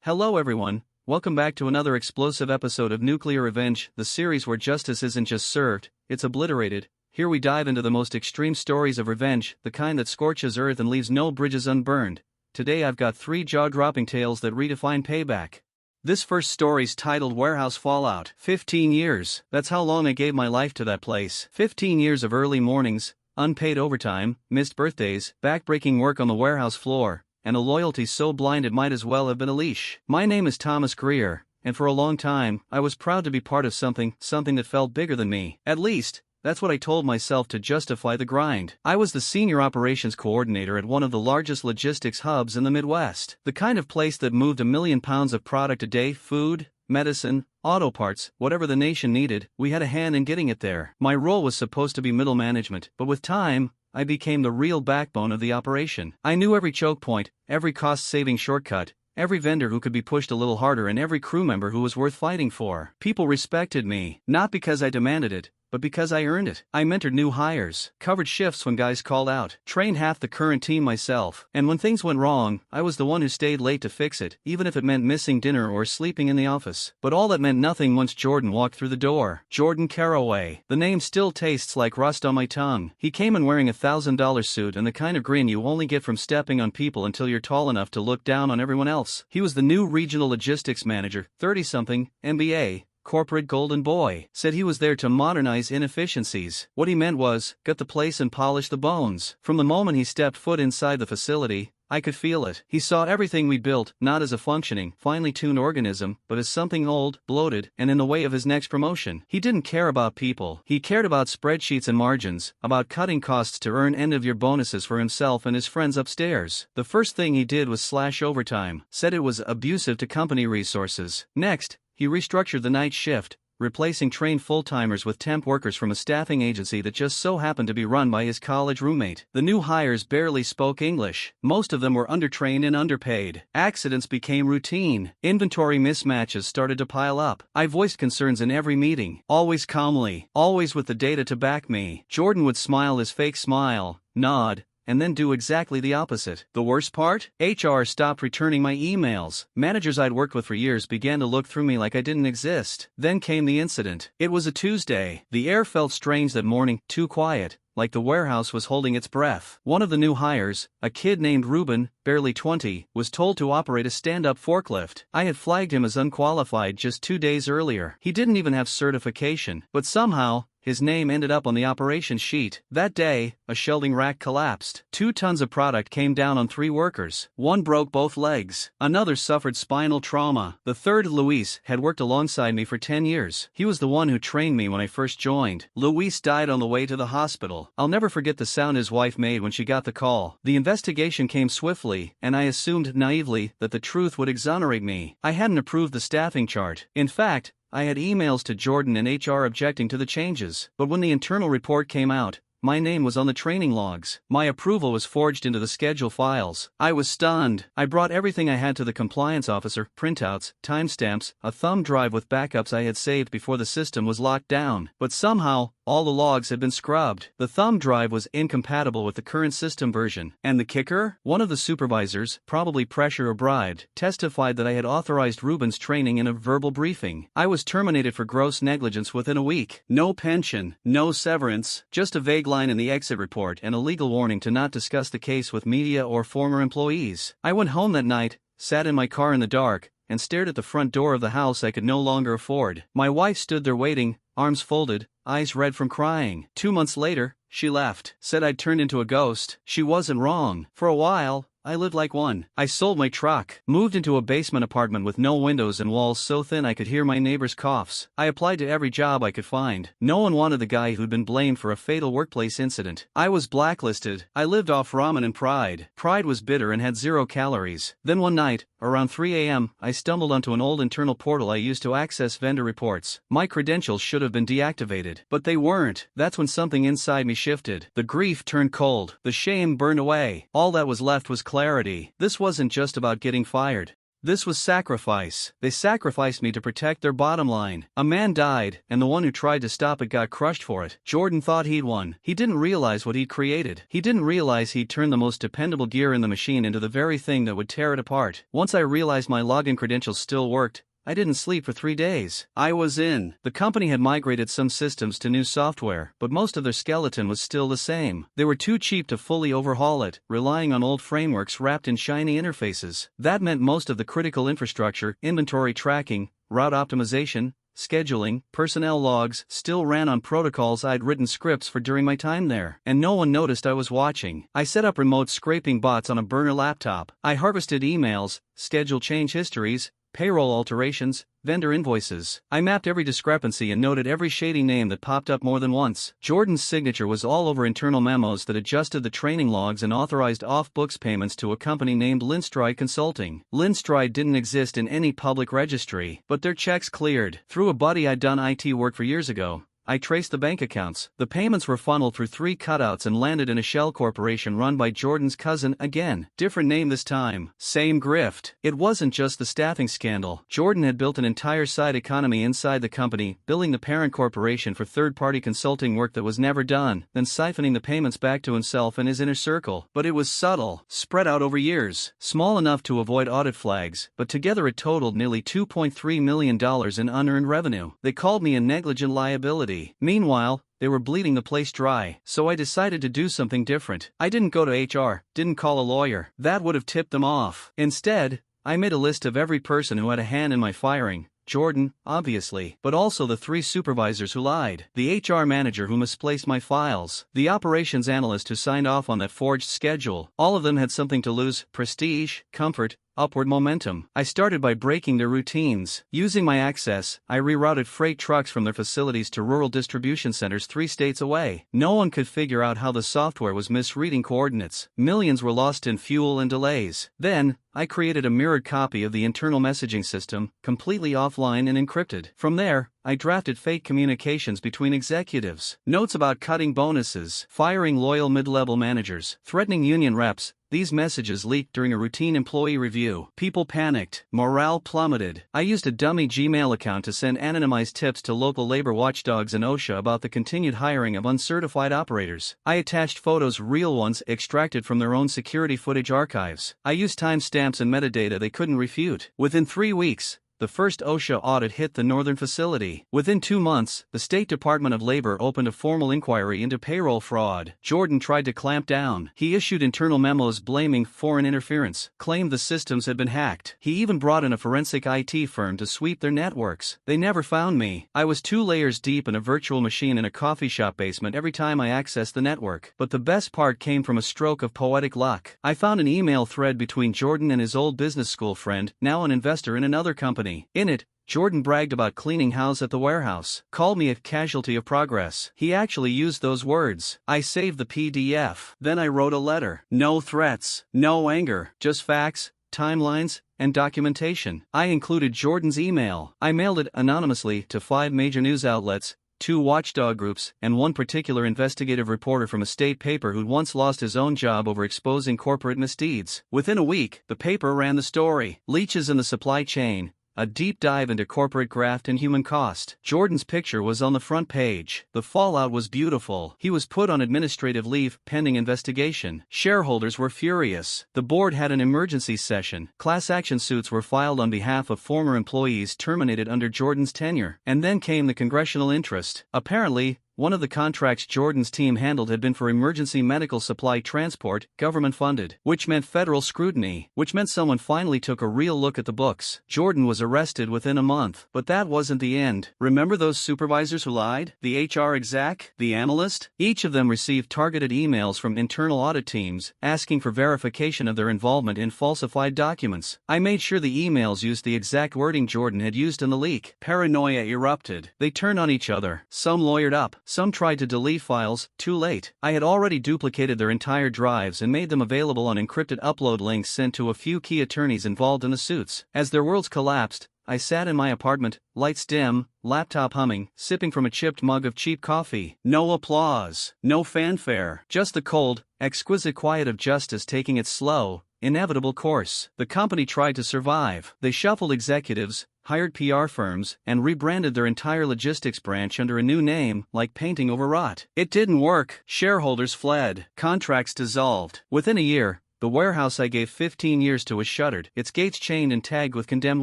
Hello everyone, welcome back to another explosive episode of Nuclear Revenge, the series where justice isn't just served, it's obliterated. Here we dive into the most extreme stories of revenge, the kind that scorches earth and leaves no bridges unburned. Today I've got 3 jaw-dropping tales that redefine payback. This first story's titled Warehouse Fallout. 15 years, that's how long I gave my life to that place. 15 years of early mornings, unpaid overtime, missed birthdays, back-breaking work on the warehouse floor, and a loyalty so blind it might as well have been a leash. My name is Thomas Greer, and for a long time, I was proud to be part of something that felt bigger than me. At least, that's what I told myself to justify the grind. I was the senior operations coordinator at one of the largest logistics hubs in the Midwest. The kind of place that moved 1 million pounds of product a day, food, medicine, auto parts, whatever the nation needed, we had a hand in getting it there. My role was supposed to be middle management, but with time, I became the real backbone of the operation. I knew every choke point, every cost-saving shortcut, every vendor who could be pushed a little harder, and every crew member who was worth fighting for. People respected me, not because I demanded it, but because I earned it. I mentored new hires, covered shifts when guys called out, trained half the current team myself, and when things went wrong, I was the one who stayed late to fix it, even if it meant missing dinner or sleeping in the office. But all that meant nothing once Jordan walked through the door. Jordan Caraway. The name still tastes like rust on my tongue. He came in wearing a $1,000 suit and the kind of grin you only get from stepping on people until you're tall enough to look down on everyone else. He was the new regional logistics manager, 30-something, MBA, corporate golden boy. Said he was there to modernize inefficiencies. What he meant was, gut the place and polish the bones. From the moment he stepped foot inside the facility, I could feel it. He saw everything we built, not as a functioning, finely tuned organism, but as something old, bloated, and in the way of his next promotion. He didn't care about people. He cared about spreadsheets and margins, about cutting costs to earn end-of-year bonuses for himself and his friends upstairs. The first thing he did was slash overtime. Said it was abusive to company resources. Next, he restructured the night shift, replacing trained full-timers with temp workers from a staffing agency that just so happened to be run by his college roommate. The new hires barely spoke English. Most of them were undertrained and underpaid. Accidents became routine. Inventory mismatches started to pile up. I voiced concerns in every meeting, always calmly, always with the data to back me. Jordan would smile his fake smile, nod, and then do exactly the opposite. The worst part? HR stopped returning my emails. Managers I'd worked with for years began to look through me like I didn't exist. Then came the incident. It was a Tuesday. The air felt strange that morning, too quiet, like the warehouse was holding its breath. One of the new hires, a kid named Ruben, barely 20, was told to operate a stand-up forklift. I had flagged him as unqualified just 2 days earlier. He didn't even have certification, but somehow, his name ended up on the operations sheet. That day, a shelving rack collapsed. 2 tons of product came down on 3 workers. One broke both legs. Another suffered spinal trauma. The third, Luis, had worked alongside me for 10 years. He was the one who trained me when I first joined. Luis died on the way to the hospital. I'll never forget the sound his wife made when she got the call. The investigation came swiftly, and I assumed naively that the truth would exonerate me. I hadn't approved the staffing chart. In fact, I had emails to Jordan and HR objecting to the changes. But when the internal report came out, my name was on the training logs. My approval was forged into the schedule files. I was stunned. I brought everything I had to the compliance officer, printouts, timestamps, a thumb drive with backups I had saved before the system was locked down. But somehow, all the logs had been scrubbed. The thumb drive was incompatible with the current system version. And the kicker? One of the supervisors, probably pressure or bribed, testified that I had authorized Ruben's training in a verbal briefing. I was terminated for gross negligence within a week. No pension, no severance, just a vague line in the exit report and a legal warning to not discuss the case with media or former employees. I went home that night, sat in my car in the dark, and stared at the front door of the house I could no longer afford. My wife stood there waiting, arms folded, eyes red from crying. 2 months later, she left. Said I'd turned into a ghost. She wasn't wrong. For a while, I lived like one. I sold my truck, moved into a basement apartment with no windows and walls so thin I could hear my neighbors' coughs. I applied to every job I could find. No one wanted the guy who'd been blamed for a fatal workplace incident. I was blacklisted. I lived off ramen and pride. Pride was bitter and had 0 calories. Then one night, around 3 a.m., I stumbled onto an old internal portal I used to access vendor reports. My credentials should have been deactivated, but they weren't. That's when something inside me shifted. The grief turned cold. The shame burned away. All that was left was clarity. This wasn't just about getting fired. This was sacrifice. They sacrificed me to protect their bottom line. A man died, and the one who tried to stop it got crushed for it. Jordan thought he'd won. He didn't realize what he'd created. He didn't realize he'd turned the most dependable gear in the machine into the very thing that would tear it apart. Once I realized my login credentials still worked, I didn't sleep for 3 days. I was in. The company had migrated some systems to new software, but most of their skeleton was still the same. They were too cheap to fully overhaul it, relying on old frameworks wrapped in shiny interfaces. That meant most of the critical infrastructure, inventory tracking, route optimization, scheduling, personnel logs, still ran on protocols I'd written scripts for during my time there. And no one noticed I was watching. I set up remote scraping bots on a burner laptop. I harvested emails, schedule change histories, payroll alterations, vendor invoices. I mapped every discrepancy and noted every shady name that popped up more than once. Jordan's signature was all over internal memos that adjusted the training logs and authorized off-books payments to a company named Lindstride Consulting. Lindstride didn't exist in any public registry, but their checks cleared. Through a buddy I'd done IT work for years ago, I traced the bank accounts. The payments were funneled through 3 cutouts and landed in a shell corporation run by Jordan's cousin again. Different name this time. Same grift. It wasn't just the staffing scandal. Jordan had built an entire side economy inside the company, billing the parent corporation for third-party consulting work that was never done, then siphoning the payments back to himself and his inner circle. But it was subtle, spread out over years, small enough to avoid audit flags, but together it totaled nearly $2.3 million in unearned revenue. They called me a negligent liability. Meanwhile, they were bleeding the place dry, so I decided to do something different. I didn't go to HR, didn't call a lawyer. That would have tipped them off. Instead, I made a list of every person who had a hand in my firing. Jordan, obviously, but also the 3 supervisors who lied, the HR manager who misplaced my files, the operations analyst who signed off on that forged schedule. All of them had something to lose: prestige, comfort, upward momentum. I started by breaking their routines. Using my access, I rerouted freight trucks from their facilities to rural distribution centers 3 states away. No one could figure out how the software was misreading coordinates. Millions were lost in fuel and delays. Then, I created a mirrored copy of the internal messaging system, completely offline and encrypted. From there, I drafted fake communications between executives. Notes about cutting bonuses, firing loyal mid-level managers, threatening union reps. These messages leaked during a routine employee review. People panicked. Morale plummeted. I used a dummy Gmail account to send anonymized tips to local labor watchdogs and OSHA about the continued hiring of uncertified operators. I attached photos, real ones, extracted from their own security footage archives. I used timestamps and metadata they couldn't refute. Within 3 weeks, the first OSHA audit hit the northern facility. Within 2 months, the State Department of Labor opened a formal inquiry into payroll fraud. Jordan tried to clamp down. He issued internal memos blaming foreign interference, claimed the systems had been hacked. He even brought in a forensic IT firm to sweep their networks. They never found me. I was 2 layers deep in a virtual machine in a coffee shop basement every time I accessed the network. But the best part came from a stroke of poetic luck. I found an email thread between Jordan and his old business school friend, now an investor in another company. In it, Jordan bragged about cleaning house at the warehouse, called me a casualty of progress. He actually used those words. I saved the PDF. Then I wrote a letter. No threats, no anger, just facts, timelines, and documentation. I included Jordan's email. I mailed it anonymously to 5 major news outlets, 2 watchdog groups, and 1 particular investigative reporter from a state paper who'd once lost his own job over exposing corporate misdeeds. Within a week, the paper ran the story. Leeches in the supply chain. A deep dive into corporate graft and human cost. Jordan's picture was on the front page. The fallout was beautiful. He was put on administrative leave pending investigation. Shareholders were furious. The board had an emergency session. Class action suits were filed on behalf of former employees terminated under Jordan's tenure. And then came the congressional interest. Apparently, one of the contracts Jordan's team handled had been for emergency medical supply transport, government-funded, which meant federal scrutiny, which meant someone finally took a real look at the books. Jordan was arrested within a month. But that wasn't the end. Remember those supervisors who lied? The HR exec? The analyst? Each of them received targeted emails from internal audit teams, asking for verification of their involvement in falsified documents. I made sure the emails used the exact wording Jordan had used in the leak. Paranoia erupted. They turned on each other. Some lawyered up. Some tried to delete files, too late. I had already duplicated their entire drives and made them available on encrypted upload links sent to a few key attorneys involved in the suits. As their worlds collapsed, I sat in my apartment, lights dim, laptop humming, sipping from a chipped mug of cheap coffee. No applause, no fanfare, just the cold, exquisite quiet of justice taking its slow, inevitable course. The company tried to survive. They shuffled executives, hired PR firms, and rebranded their entire logistics branch under a new name, like painting over rot. It didn't work. Shareholders fled. Contracts dissolved. Within a year, the warehouse I gave 15 years to was shuttered, its gates chained and tagged with condemned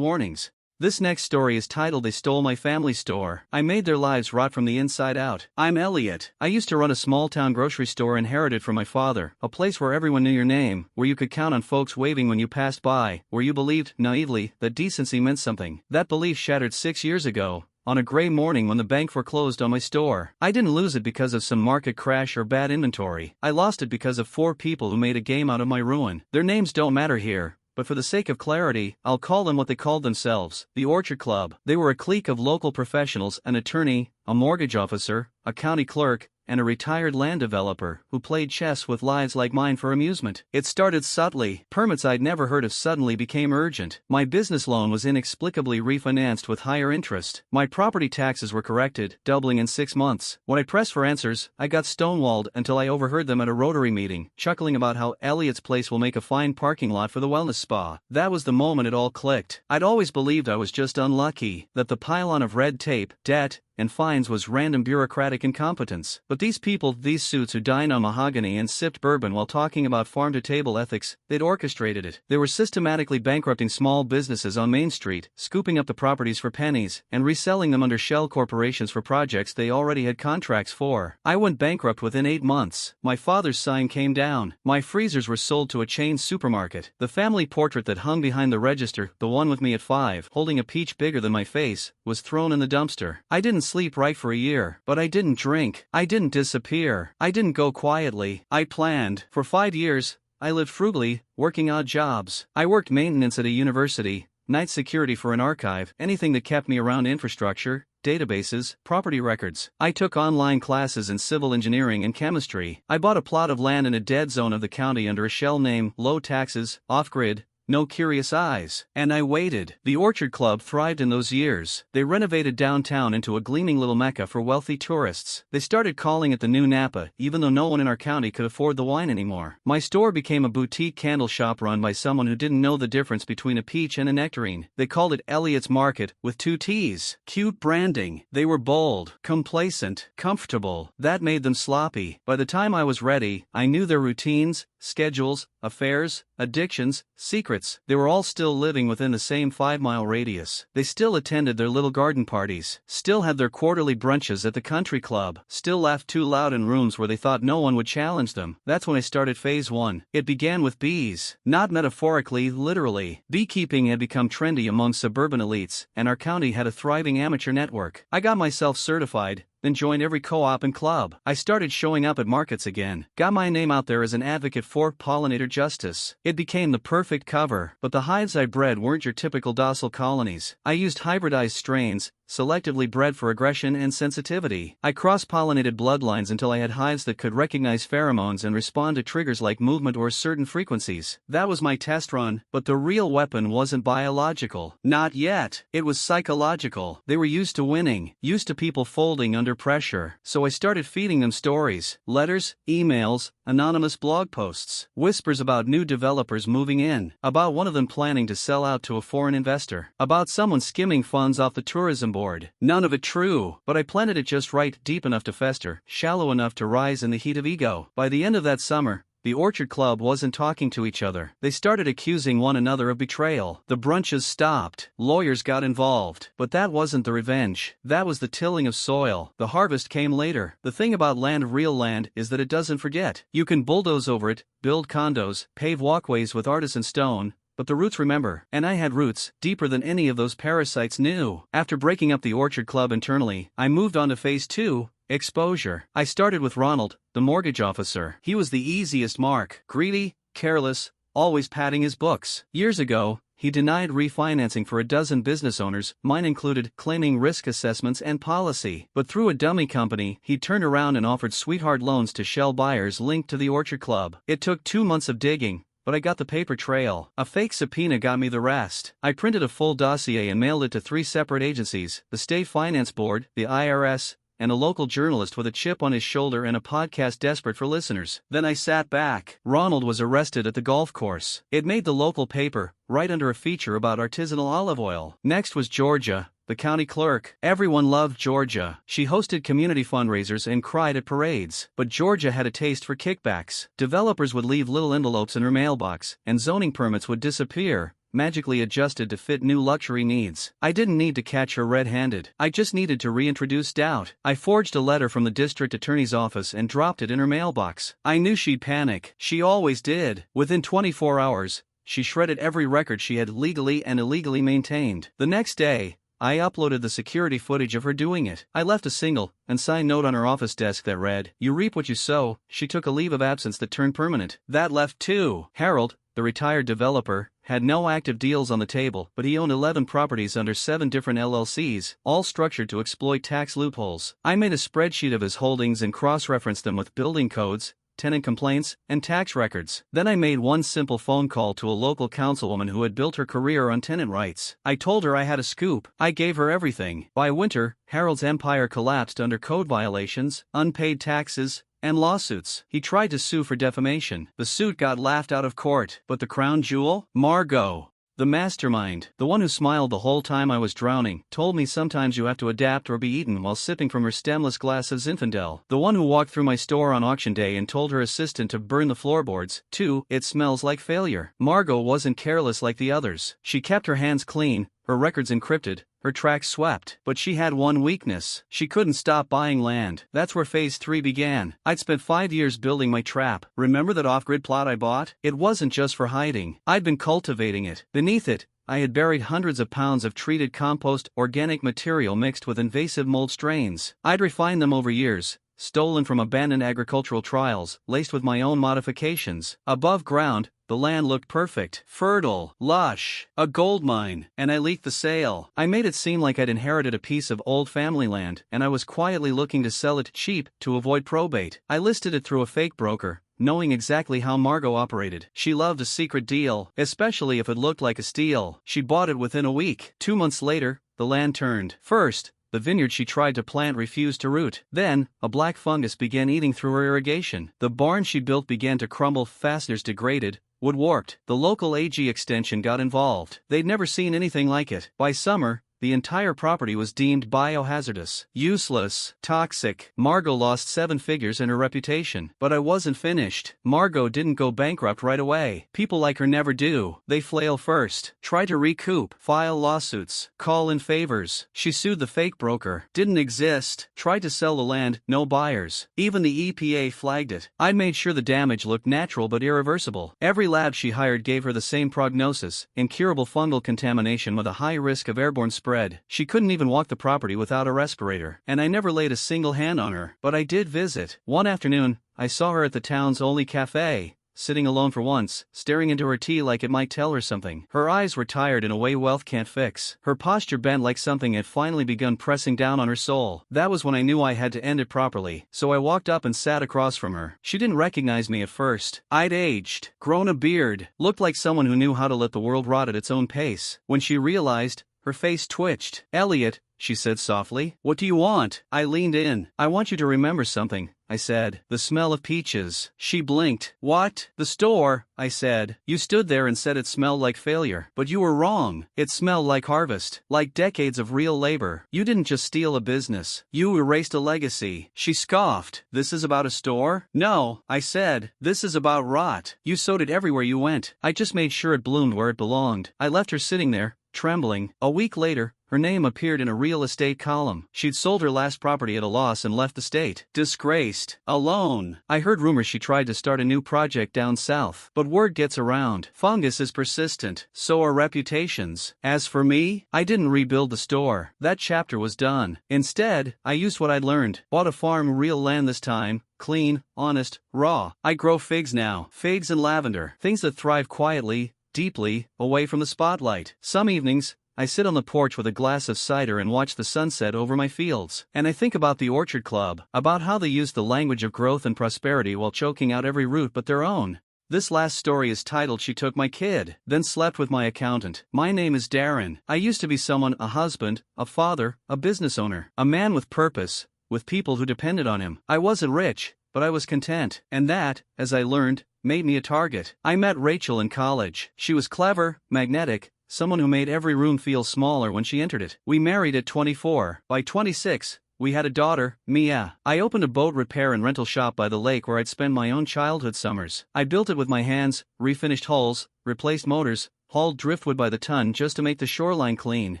warnings. This next story is titled They Stole My Family Store. I made their lives rot from the inside out. I'm Elliot. I used to run a small-town grocery store inherited from my father, a place where everyone knew your name, where you could count on folks waving when you passed by, where you believed, naively, that decency meant something. That belief shattered 6 years ago, on a gray morning when the bank foreclosed on my store. I didn't lose it because of some market crash or bad inventory. I lost it because of 4 people who made a game out of my ruin. Their names don't matter here, but for the sake of clarity, I'll call them what they called themselves, the Orchard Club. They were a clique of local professionals, an attorney, a mortgage officer, a county clerk, and a retired land developer who played chess with lives like mine for amusement. It started subtly. Permits I'd never heard of suddenly became urgent. My business loan was inexplicably refinanced with higher interest. My property taxes were corrected, doubling in 6 months. When I pressed for answers, I got stonewalled until I overheard them at a Rotary meeting, chuckling about how Elliot's place will make a fine parking lot for the wellness spa. That was the moment it all clicked. I'd always believed I was just unlucky, that the pylon of red tape, debt, and fines was random bureaucratic incompetence. But these people, these suits who dined on mahogany and sipped bourbon while talking about farm-to-table ethics, they'd orchestrated it. They were systematically bankrupting small businesses on Main Street, scooping up the properties for pennies, and reselling them under shell corporations for projects they already had contracts for. I went bankrupt within 8 months. My father's sign came down. My freezers were sold to a chain supermarket. The family portrait that hung behind the register, the one with me at 5, holding a peach bigger than my face, was thrown in the dumpster. I didn't sleep right for a year, but I didn't drink. I didn't disappear. I didn't go quietly. I planned. For 5 years, I lived frugally, working odd jobs. I worked maintenance at a university, night security for an archive, anything that kept me around infrastructure, databases, property records. I took online classes in civil engineering and chemistry. I bought a plot of land in a dead zone of the county under a shell name, low taxes, off-grid, no curious eyes. And I waited. The Orchard Club thrived in those years. They renovated downtown into a gleaming little mecca for wealthy tourists. They started calling it the New Napa, even though no one in our county could afford the wine anymore. My store became a boutique candle shop run by someone who didn't know the difference between a peach and a nectarine. They called it Elliot's Market, with 2 T's. Cute branding. They were bold, complacent, comfortable. That made them sloppy. By the time I was ready, I knew their routines, schedules, affairs, addictions, secrets. They were all still living within the same 5-mile radius. They still attended their little garden parties, still had their quarterly brunches at the country club, still laughed too loud in rooms where they thought no one would challenge them. That's when I started phase 1. It began with bees. Not metaphorically, literally. Beekeeping had become trendy among suburban elites, and our county had a thriving amateur network. I got myself certified, then joined every co-op and club. I started showing up at markets again, got my name out there as an advocate for pollinator justice. It became the perfect cover, but the hives I bred weren't your typical docile colonies. I used hybridized strains, selectively bred for aggression and sensitivity. I cross-pollinated bloodlines until I had hives that could recognize pheromones and respond to triggers like movement or certain frequencies. That was my test run, but the real weapon wasn't biological. Not yet. It was psychological. They were used to winning, used to people folding under pressure. So I started feeding them stories, letters, emails, anonymous blog posts, whispers about new developers moving in, about one of them planning to sell out to a foreign investor, about someone skimming funds off the tourism board. None of it true, but I planted it just right, deep enough to fester, shallow enough to rise in the heat of ego. By the end of that summer, the Orchard Club wasn't talking to each other. They started accusing one another of betrayal. The brunches stopped. Lawyers got involved. But that wasn't the revenge. That was the tilling of soil. The harvest came later. The thing about land, real land, is that it doesn't forget. You can bulldoze over it, build condos, pave walkways with artisan stone, but the roots remember. And I had roots, deeper than any of those parasites knew. After breaking up the Orchard Club internally, I moved on to phase 2, exposure. I started with Ronald, the mortgage officer. He was the easiest mark. Greedy, careless, always padding his books. Years ago, he denied refinancing for a dozen business owners, mine included, claiming risk assessments and policy. But through a dummy company, he turned around and offered sweetheart loans to shell buyers linked to the Orchard Club. It took 2 months of digging, but I got the paper trail. A fake subpoena got me the rest. I printed a full dossier and mailed it to 3 separate agencies, the State Finance Board, the IRS, and a local journalist with a chip on his shoulder and a podcast desperate for listeners. Then I sat back. Ronald was arrested at the golf course. It made the local paper, right under a feature about artisanal olive oil. Next was Georgia, the county clerk. Everyone loved Georgia. She hosted community fundraisers and cried at parades. But Georgia had a taste for kickbacks. Developers would leave little envelopes in her mailbox, and zoning permits would disappear, magically adjusted to fit new luxury needs. I didn't need to catch her red-handed. I just needed to reintroduce doubt. I forged a letter from the district attorney's office and dropped it in her mailbox. I knew she'd panic. She always did. Within 24 hours, she shredded every record she had legally and illegally maintained. The next day, I uploaded the security footage of her doing it. I left a single, unsigned note on her office desk that read, "You reap what you sow." She took a leave of absence that turned permanent. That left two. Harold, the retired developer, had no active deals on the table, but he owned 11 properties under 7 different LLCs, all structured to exploit tax loopholes. I made a spreadsheet of his holdings and cross-referenced them with building codes, tenant complaints, and tax records. Then I made one simple phone call to a local councilwoman who had built her career on tenant rights. I told her I had a scoop. I gave her everything. By winter, Harold's empire collapsed under code violations, unpaid taxes, and lawsuits. He tried to sue for defamation. The suit got laughed out of court. But the crown jewel? Margot. The mastermind, the one who smiled the whole time I was drowning, told me sometimes you have to adapt or be eaten while sipping from her stemless glass of Zinfandel. The one who walked through my store on auction day and told her assistant to burn the floorboards. 2. It smells like failure. Margot wasn't careless like the others. She kept her hands clean, her records encrypted, her tracks swept. But she had one weakness. She couldn't stop buying land. That's where phase 3 began. I'd spent 5 years building my trap. Remember that off-grid plot I bought? It wasn't just for hiding. I'd been cultivating it. Beneath it, I had buried hundreds of pounds of treated compost, organic material mixed with invasive mold strains. I'd refined them over years, stolen from abandoned agricultural trials, laced with my own modifications. Above ground, the land looked perfect, fertile, lush, a gold mine, and I leaked the sale. I made it seem like I'd inherited a piece of old family land, and I was quietly looking to sell it cheap to avoid probate. I listed it through a fake broker, knowing exactly how Margot operated. She loved a secret deal, especially if it looked like a steal. She bought it within a week. 2 months later, the land turned. First, the vineyard she tried to plant refused to root. Then, a black fungus began eating through her irrigation. The barn she built began to crumble, fasteners degraded, wood warped. The local AG extension got involved. They'd never seen anything like it. By summer, the entire property was deemed biohazardous, useless, toxic. Margot lost 7 figures in her reputation. But I wasn't finished. Margot didn't go bankrupt right away. People like her never do. They flail first, try to recoup, file lawsuits, call in favors. She sued the fake broker. Didn't exist. Tried to sell the land, no buyers. Even the EPA flagged it. I made sure the damage looked natural but irreversible. Every lab she hired gave her the same prognosis: incurable fungal contamination with a high risk of airborne spread. She couldn't even walk the property without a respirator. And I never laid a single hand on her. But I did visit. One afternoon, I saw her at the town's only cafe, sitting alone for once, staring into her tea like it might tell her something. Her eyes were tired in a way wealth can't fix. Her posture bent like something had finally begun pressing down on her soul. That was when I knew I had to end it properly. So I walked up and sat across from her. She didn't recognize me at first. I'd aged, grown a beard, looked like someone who knew how to let the world rot at its own pace. When she realized, her face twitched. "Elliot," she said softly, "what do you want?" I leaned in. "I want you to remember something," I said. "The smell of peaches." She blinked. "What?" "The store," I said. "You stood there and said it smelled like failure. But you were wrong. It smelled like harvest. Like decades of real labor. You didn't just steal a business. You erased a legacy." She scoffed. "This is about a store?" "No," I said. "This is about rot. You sowed it everywhere you went. I just made sure it bloomed where it belonged." I left her sitting there, trembling. A week later, her name appeared in a real estate column. She'd sold her last property at a loss and left the state. Disgraced. Alone. I heard rumors she tried to start a new project down south. But word gets around. Fungus is persistent. So are reputations. As for me, I didn't rebuild the store. That chapter was done. Instead, I used what I'd learned. Bought a farm, real land this time. Clean, honest, raw. I grow figs now. Figs and lavender. Things that thrive quietly, deeply, away from the spotlight. Some evenings, I sit on the porch with a glass of cider and watch the sunset over my fields. And I think about the Orchard Club, about how they use the language of growth and prosperity while choking out every root but their own. This last story is titled "She Took My Kid, Then Slept with My Accountant." My name is Darren. I used to be someone, a husband, a father, a business owner, a man with purpose, with people who depended on him. I wasn't rich, but I was content. And that, as I learned, made me a target. I met Rachel in college. She was clever, magnetic, someone who made every room feel smaller when she entered it. We married at 24. By 26, we had a daughter, Mia. I opened a boat repair and rental shop by the lake where I'd spend my own childhood summers. I built it with my hands, refinished hulls, replaced motors, hauled driftwood by the ton just to make the shoreline clean.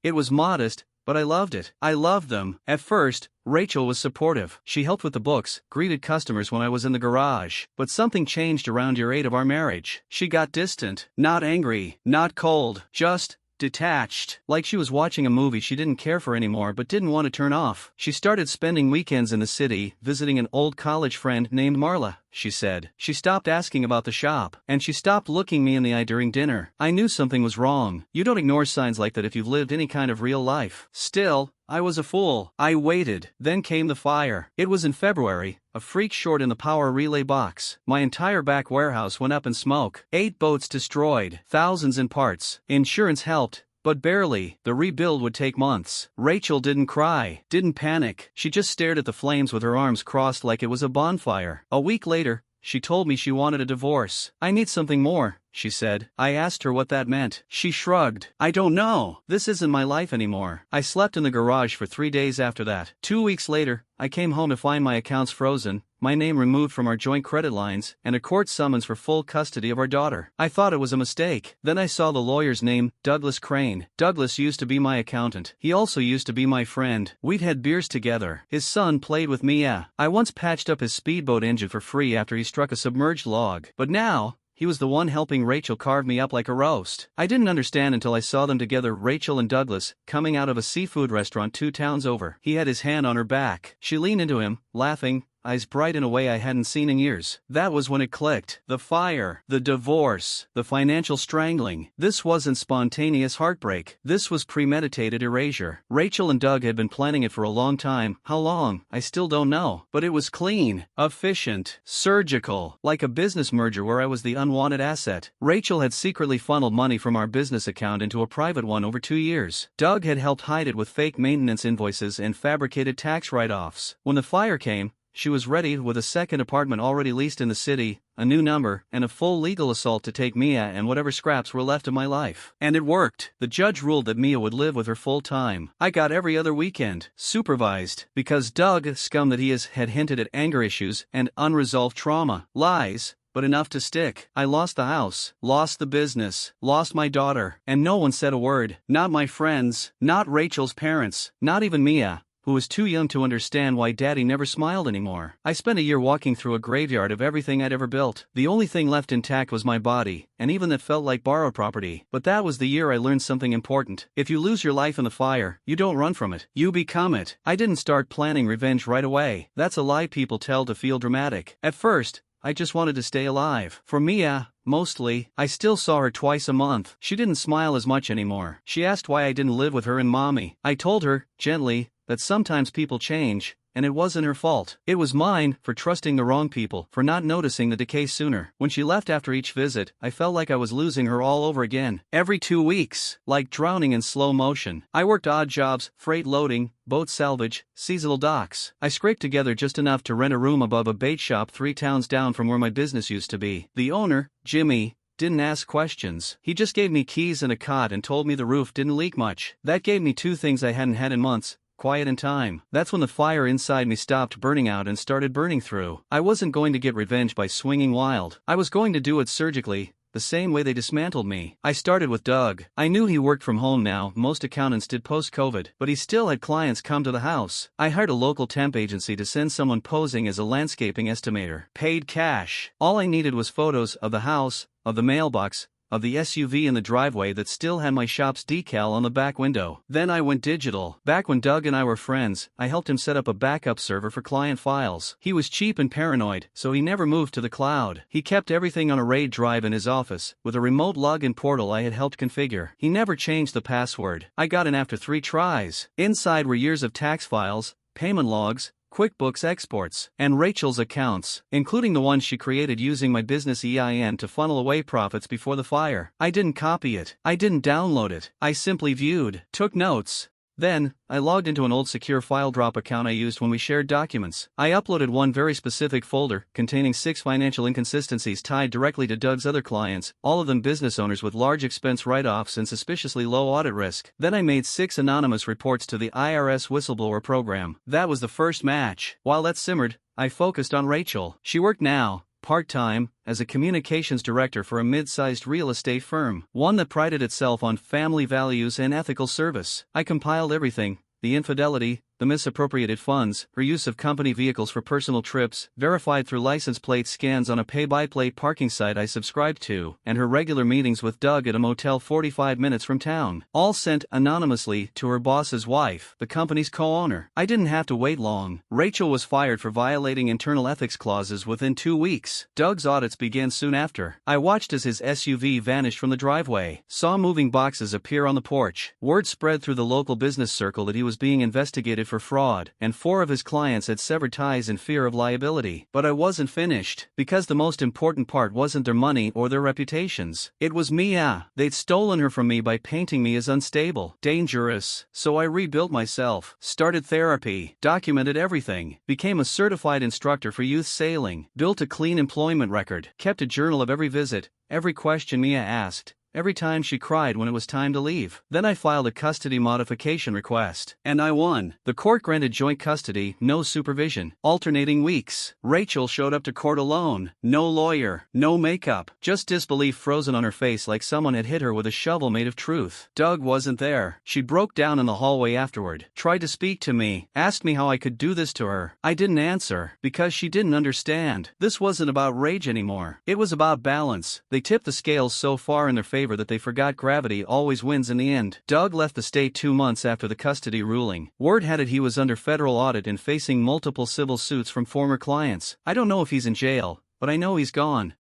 It was modest, but I loved it. I loved them. At first, Rachel was supportive. She helped with the books, greeted customers when I was in the garage. But something changed around year 8 of our marriage. She got distant. Not angry, not cold, just detached. Like she was watching a movie she didn't care for anymore but didn't want to turn off. She started spending weekends in the city, visiting an old college friend named Marla, she said. She stopped asking about the shop, and she stopped looking me in the eye during dinner. I knew something was wrong. You don't ignore signs like that if you've lived any kind of real life. Still, I was a fool. I waited. Then came the fire. It was in February, a freak short in the power relay box. My entire back warehouse went up in smoke. 8 boats destroyed, thousands in parts. Insurance helped, but barely. The rebuild would take months. Rachel didn't cry, didn't panic. She just stared at the flames with her arms crossed like it was a bonfire. A week later, she told me she wanted a divorce. I need something more, she said. I asked her what that meant. She shrugged. I don't know. This isn't my life anymore. I slept in the garage for 3 days after that. 2 weeks later, I came home to find my accounts frozen, my name removed from our joint credit lines, and a court summons for full custody of our daughter. I thought it was a mistake. Then I saw the lawyer's name, Douglas Crane. Douglas used to be my accountant. He also used to be my friend. We'd had beers together. His son played with Mia. I once patched up his speedboat engine for free after he struck a submerged log. But now, he was the one helping Rachel carve me up like a roast. I didn't understand until I saw them together, Rachel and Douglas, coming out of a seafood restaurant 2 towns over. He had his hand on her back. She leaned into him, laughing, eyes bright in a way I hadn't seen in years. That was when it clicked. The fire, the divorce, the financial strangling. This wasn't spontaneous heartbreak. This was premeditated erasure. Rachel and Doug had been planning it for a long time. How long, I still don't know. But it was clean, efficient, surgical, like a business merger where I was the unwanted asset. Rachel had secretly funneled money from our business account into a private one over 2 years. Doug had helped hide it with fake maintenance invoices and fabricated tax write-offs. When the fire came, she was ready with a second apartment already leased in the city, a new number, and a full legal assault to take Mia and whatever scraps were left of my life. And it worked. The judge ruled that Mia would live with her full time. I got every other weekend, supervised, because Doug, scum that he is, had hinted at anger issues and unresolved trauma. Lies, but enough to stick. I lost the house, lost the business, lost my daughter, and no one said a word. Not my friends, not Rachel's parents, not even Mia, who was too young to understand why Daddy never smiled anymore. I spent a year walking through a graveyard of everything I'd ever built. The only thing left intact was my body, and even that felt like borrowed property. But that was the year I learned something important. If you lose your life in the fire, you don't run from it. You become it. I didn't start planning revenge right away. That's a lie people tell to feel dramatic. At first, I just wanted to stay alive. For Mia, mostly, I still saw her twice a month. She didn't smile as much anymore. She asked why I didn't live with her and Mommy. I told her, gently, that sometimes people change, and it wasn't her fault. It was mine, for trusting the wrong people, for not noticing the decay sooner. When she left after each visit, I felt like I was losing her all over again. Every 2 weeks, like drowning in slow motion. I worked odd jobs, freight loading, boat salvage, seasonal docks. I scraped together just enough to rent a room above a bait shop 3 towns down from where my business used to be. The owner, Jimmy, didn't ask questions. He just gave me keys and a cot and told me the roof didn't leak much. That gave me 2 things I hadn't had in months: quiet and time. That's when the fire inside me stopped burning out and started burning through. I wasn't going to get revenge by swinging wild. I was going to do it surgically, the same way they dismantled me. I started with Doug. I knew he worked from home now, most accountants did post-COVID, but he still had clients come to the house. I hired a local temp agency to send someone posing as a landscaping estimator. Paid cash. All I needed was photos of the house, of the mailbox, of the SUV in the driveway that still had my shop's decal on the back window. Then I went digital. Back when Doug and I were friends, I helped him set up a backup server for client files. He was cheap and paranoid, so he never moved to the cloud. He kept everything on a RAID drive in his office, with a remote login portal I had helped configure. He never changed the password. I got in after 3 tries. Inside were years of tax files, payment logs, QuickBooks exports, and Rachel's accounts, including the ones she created using my business EIN to funnel away profits before the fire. I didn't copy it. I didn't download it. I simply viewed, took notes, Then, I logged into an old secure file drop account I used when we shared documents. I uploaded one very specific folder, containing 6 financial inconsistencies tied directly to Doug's other clients, all of them business owners with large expense write-offs and suspiciously low audit risk. Then I made 6 anonymous reports to the IRS whistleblower program. That was the first match. While that simmered, I focused on Rachel. She worked now, part-time, as a communications director for a mid-sized real estate firm, one that prided itself on family values and ethical service. I compiled everything: the infidelity, the misappropriated funds, her use of company vehicles for personal trips, verified through license plate scans on a pay-by-plate parking site I subscribed to, and her regular meetings with Doug at a motel 45 minutes from town, all sent anonymously to her boss's wife, the company's co-owner. I didn't have to wait long. Rachel was fired for violating internal ethics clauses within 2 weeks. Doug's audits began soon after. I watched as his SUV vanished from the driveway, saw moving boxes appear on the porch. Word spread through the local business circle that he was being investigated for fraud, and 4 of his clients had severed ties in fear of liability. But I wasn't finished, because the most important part wasn't their money or their reputations. It was Mia. They'd stolen her from me by painting me as unstable, dangerous. So I rebuilt myself, started therapy, documented everything, became a certified instructor for youth sailing, built a clean employment record, kept a journal of every visit, every question Mia asked, every time she cried when it was time to leave. Then I filed a custody modification request, and I won. The court granted joint custody, no supervision, alternating weeks. Rachel showed up to court alone, no lawyer, no makeup, just disbelief frozen on her face like someone had hit her with a shovel made of truth. Doug wasn't there. She broke down in the hallway afterward, tried to speak to me, asked me how I could do this to her. I didn't answer, because she didn't understand. This wasn't about rage anymore. It was about balance. They tipped the scales so far in their favor that they forgot gravity always wins in the end. Doug left the state 2 months after the custody ruling. Word had it he was under federal audit and facing multiple civil suits from former clients. I don't know if he's in jail, but I know he's gone.